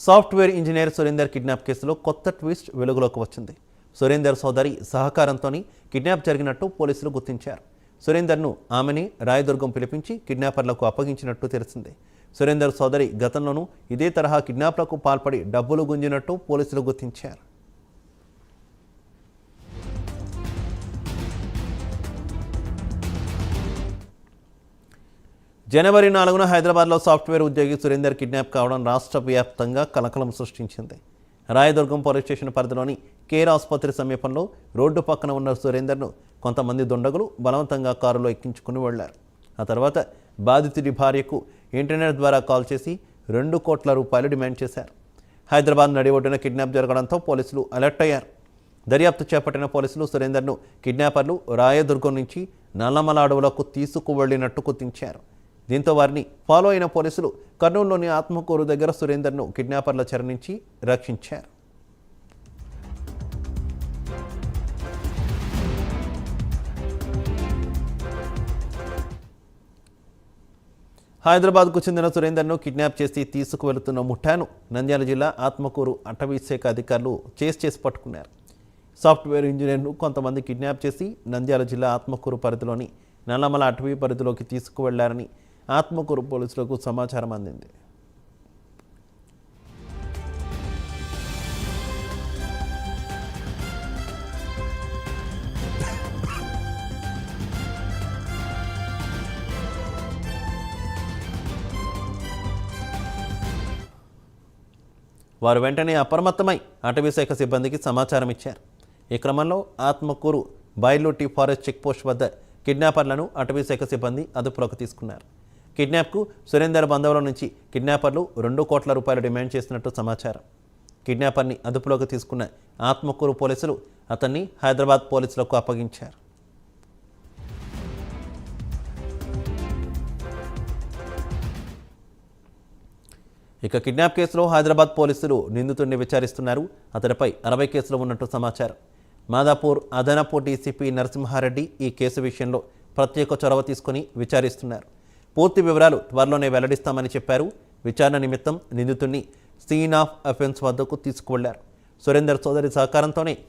Software engineer Surender kidnap కేసులో కొత్త twist వెలుగులోకి వచ్చింది. సురేందర్ సోదరి సహకారంతో కిడ్నాప్ జరిగినట్టు పోలీసులు గుర్తించారు. సురేందర్ను ఆమెని రాయదుర్గం పిలిపించి కిడ్నాపర్లకు అప్పగించినట్టు తెలిసింది. సురేందర్ సోదరి గతంలోనూ ఇదే తరహా కిడ్నాప్లకు పాల్పడి డబ్బులు గుంజినట్టు పోలీసులు గుర్తించారు. జనవరి 4న హైదరాబాద్లో సాఫ్ట్వేర్ ఉద్యోగి సురేందర్ కిడ్నాప్ కావడం రాష్ట్ర వ్యాప్తంగా కలకలం సృష్టించింది. రాయదుర్గం పోలీస్ స్టేషన్ పరిధిలోని కేర్ ఆసుపత్రి సమీపంలో రోడ్డు పక్కన ఉన్న సురేందర్ను కొంతమంది దుండగులు బలవంతంగా కారులో ఎక్కించుకుని వెళ్లారు. ఆ తర్వాత బాధితుడి భార్యకు ఇంటర్నెట్ ద్వారా కాల్ చేసి 2 కోట్ల రూపాయలు డిమాండ్ చేశారు. హైదరాబాద్ నడి ఒడ్డున కిడ్నాప్ జరగడంతో పోలీసులు అలర్ట్ అయ్యారు. దర్యాప్తు చేపట్టిన పోలీసులు సురేందర్ను కిడ్నాపర్లు రాయదుర్గం నుంచి నల్లమల అడవులకు తీసుకువెళ్లినట్టు గుర్తించారు. దీంతో వారిని ఫాలో అయిన పోలీసులు కర్నూలులోని ఆత్మకూరు దగ్గర సురేందర్ను కిడ్నాపర్ల చెర నుంచి రక్షించారు. హైదరాబాద్కు చెందిన సురేందర్ను కిడ్నాప్ చేసి తీసుకువెళుతున్న ముఠాను నంద్యాల జిల్లా ఆత్మకూరు అటవీ శాఖ అధికారులు చేసి పట్టుకున్నారు. సాఫ్ట్వేర్ ఇంజనీర్ను కొంతమంది కిడ్నాప్ చేసి నంద్యాల జిల్లా ఆత్మకూరు పరిధిలోని నల్లమల అటవీ పరిధిలోకి తీసుకువెళ్లారని ఆత్మకూరు పోలీసులకు సమాచారం అందింది. వారు వెంటనే అప్రమత్తమై అటవీశాఖ సిబ్బందికి సమాచారం ఇచ్చారు. ఈ క్రమంలో ఆత్మకూరు బైలోటి ఫారెస్ట్ చెక్పోస్ట్ వద్ద కిడ్నాపర్లను అటవీశాఖ సిబ్బంది అదుపులోకి తీసుకున్నారు. కిడ్నాప్కు సురేందర్ బంధువుల నుంచి కిడ్నాపర్లు 2 కోట్ల రూపాయలు డిమాండ్ చేసినట్టు సమాచారం. కిడ్నాపర్ని అదుపులోకి తీసుకున్న ఆత్మకూరు పోలీసులు అతన్ని హైదరాబాద్ పోలీసులకు అప్పగించారు. ఇక కిడ్నాప్ కేసులో హైదరాబాద్ పోలీసులు నిందితుడిని విచారిస్తున్నారు. అతడిపై 60 కేసులు ఉన్నట్టు సమాచారం. మాదాపూర్ అదనపు డీసీపీ నరసింహారెడ్డి ఈ కేసు విషయంలో ప్రత్యేక చొరవ తీసుకుని విచారిస్తున్నారు. పూర్తి వివరాలు త్వరలోనే వెల్లడిస్తామని చెప్పారు. విచారణ నిమిత్తం నిందితుడిని సీన్ ఆఫ్ అఫెన్స్ వద్దకు తీసుకువెళ్లారు. సురేందర్ సోదరి సహకారంతోనే